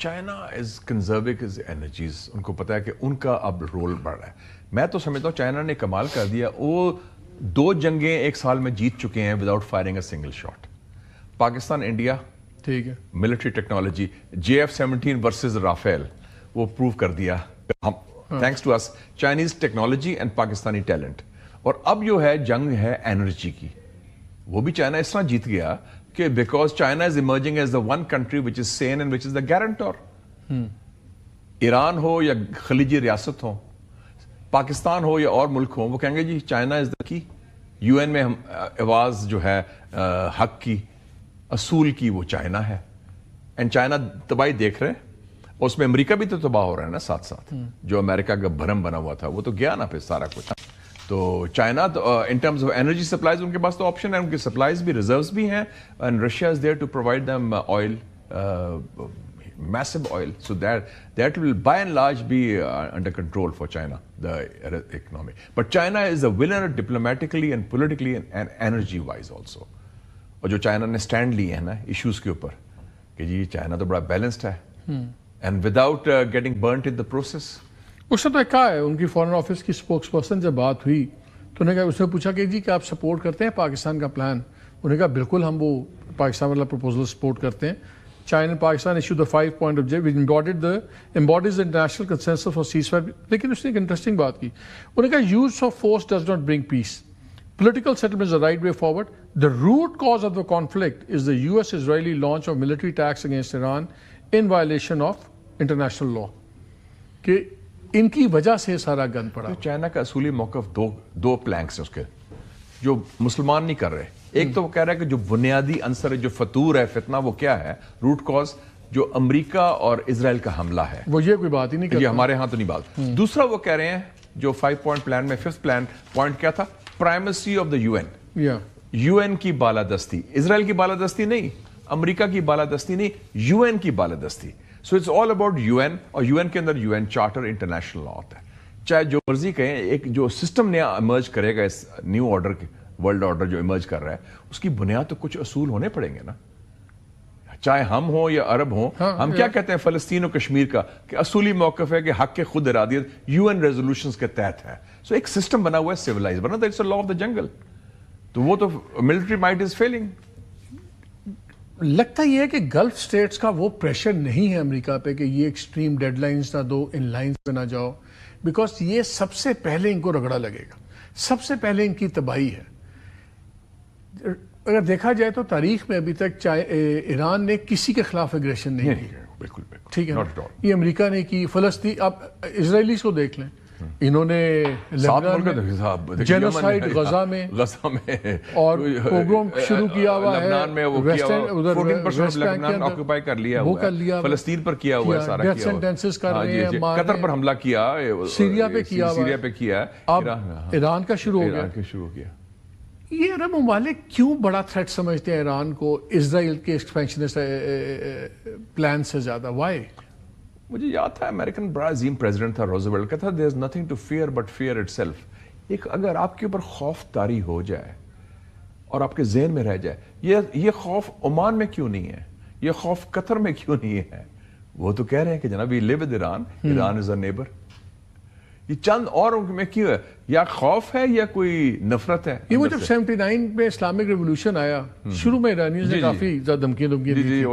China is کنزرویگ is energies. ان کو پتا ہے کہ ان کا اب رول بڑھ رہا ہے. میں تو سمجھتا ہوں چائنا نے کمال کر دیا. وہ 2 جنگیں 1 سال میں جیت چکے ہیں without firing a single shot. Pakistan India ٹھیک ہے military technology JF-17 versus Rafale وہ پروو کر دیا ہم تھینکس ٹو اس Chinese technology and Pakistani talent. اور اب جو ہے جنگ ہے انرجی کی, وہ بھی چائنا اس طرح جیت گیا کہ because China is emerging as the one country which is seen and which is the guarantor. Iran ہو یا خلیجی ریاست ہو, پاکستان ہو یا اور ملک ہو, وہ کہیں گے جی چائنا از دا کی. UN میں ہم آواز جو ہے حق کی, اصول کی, وہ چائنا ہے. اینڈ چائنا تباہی دیکھ رہے, اس میں امریکہ بھی تو تباہ ہو رہا ہے نا ساتھ ساتھ. جو امریکہ کا بھرم بنا ہوا تھا وہ تو گیا نا پھر سارا کچھ. تو China in terms of energy supplies ان کے پاس تو آپشن ہے, ان کی سپلائز بھی ریزروز بھی ہیں. And Russia is there to provide them oil, massive oil, so that will by and large be under control for China, the economy. But China is a winner diplomatically and politically and energy wise also. اور جو China نے stand لیے ہیں نا issues کے اوپر کہ جی China تو بڑا بیلنسڈ ہے and without getting burnt in the process. اس نے تو کہا ہے, ان کی فارن آفس کی اسپوکس پرسن جب بات ہوئی تو انہوں نے کہا, اس نے پوچھا کہ جی کہ آپ سپورٹ کرتے ہیں پاکستان کا پلان. انہوں نے کہا بالکل ہم وہ پاکستان والا پروپوزل سپورٹ کرتے ہیں. China and Pakistan issued the 5-point objective which embodies the international consensus for ceasefire. لیکن اس نے ایک انٹرسٹنگ بات کی. انہوں نے کہا use of force does not bring peace. Political settlement is the right way forward. The root cause of the conflict is the US-Israeli launch of military attacks against Iran in violation of international law. کہ ان کی وجہ سے سارا گند پڑا. China کا اصولی موقف دو پلانکس ہیں اس کے جو مسلمان نہیں کر رہے. ایک تو وہ کہہ رہا ہے کہ جو بنیادی عنصر ہے, جو فطور ہے, فتنہ, وہ کیا ہے, روٹ کاز جو امریکہ اور اسرائیل کا حملہ ہے, وہ یہ کوئی بات ہی نہیں کرتا. یہ ہمارے ہاں تو نہیں بات. دوسرا وہ کہہ رہے ہیں جو 5 پوائنٹ پلان میں 5th پلان پوائنٹ کیا تھا, primacy of the UN. UN کی بالادستی, اسرائیل کی بالادستی نہیں, امریکہ کی بالادستی نہیں, UN کی بالادستی. So it's all about UN, اور UN کے اندر UN چارٹر انٹرنیشنل لا ہوتا ہے. چاہے جو مرضی کہیں, ایک جو سسٹم نیا ایمرج کرے گا اس نیو آرڈر کے, ورلڈ آرڈر جو ایمرج کر رہا ہے, اس کی بنیاد تو کچھ اصول ہونے پڑیں گے نا. چاہے ہم ہوں یا عرب ہوں, ہم کیا کہتے ہیں فلسطین و کشمیر کا کہ اصولی موقف ہے کہ حق کے خود ارادیت UN ریزولوشنز کے تحت ہے. سو ایک سسٹم بنا ہوا ہے سیویلائز, ورنہ it's a law of the جنگل. تو وہ تو ملٹری مائٹ از فیلنگ. لگتا یہ ہے کہ گلف سٹیٹس کا وہ پریشر نہیں ہے امریکہ پہ کہ یہ ایکسٹریم ڈیڈ لائنز نہ دو, ان لائنز پہ نہ جاؤ, بیکاز یہ سب سے پہلے ان کو رگڑا لگے گا, سب سے پہلے ان کی تباہی ہے. اگر دیکھا جائے تو تاریخ میں ابھی تک ایران نے کسی کے خلاف اگریشن نہیں کی. بالکل ٹھیک ہے, یہ امریکہ نے کی, فلسطین, آپ اسرائیلیز کو دیکھ لیں, انہوں نے جینوسائیڈ غزہ میں اور پوگروم شروع کیا ہوا ہے, لبنان میں وہ کیا ہوا, 14% لبنان آکوپائی کر لیا ہوا ہے, فلسطین پر کیا ہوا ہے, سارا ڈیتھ سینٹنسز کر رہے ہیں, قطر پر حملہ کیا, سیریا پہ کیا ہوا, سیریا پہ کیا, اب ایران کا شروع ہو گیا. یہ عرب ممالک کیوں بڑا تھریٹ سمجھتے ہیں ایران کو اسرائیل کے ایکسپینشنسٹ پلان سے زیادہ؟ وائی؟ مجھے یاد تھا امریکن بڑا عظیم پریزیڈنٹ تھا روزویلٹ, کا تھا there is nothing to fear but fear itself. ایک اگر آپ کے اوپر خوف طاری ہو جائے اور آپ کے ذہن میں رہ جائے, یہ خوف عمان میں کیوں نہیں ہے, یہ خوف قطر میں کیوں نہیں ہے؟ وہ تو کہہ رہے ہیں کہ جناب we live with Iran, Iran is our neighbor. یہ چند اور میں کیوں ہے, یا خوف ہے یا کوئی نفرت ہے؟ یہ وہ جب 79 میں اسلامک ریولوشن آیا, شروع میں ایرانیز نے کافی دھمکی دی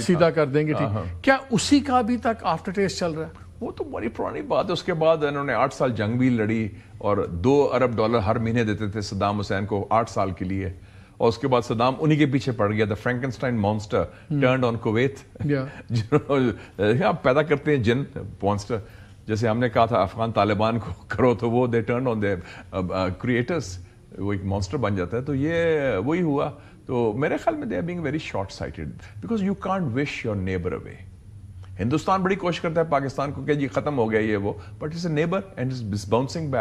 سیدھا کر دیں گے, ٹھیک, کیا اسی کا ابھی تک آفٹر ٹیسٹ چل رہا ہے؟ وہ تو بڑی پرانی بات ہے. اس کے بعد انہوں نے 8 سال جنگ بھی لڑی اور $2 ارب ہر مہینے دیتے تھے صدام حسین کو 8 سال کے لیے, اور اس کے بعد صدام انہی کے پیچھے پڑ گیا. دا فرینکنسٹائن مانسٹر ٹرنڈ آن کویت, پیدا کرتے ہیں جن مانسٹر. جیسے ہم نے کہا تھا افغان طالبان کو کرو تو وہ دے ٹرن آن دے کریٹرز, وہ ایک مانسٹر بن جاتا ہے. تو یہ وہی ہوا. تو میرے خیال میں they are being very short sighted because you can't wish your neighbour away. Hindustan بڑی کوشش کرتا ہے پاکستان کو کہ جی ختم ہو گیا یہ وہ, but it's a neighbour and it's bouncing back.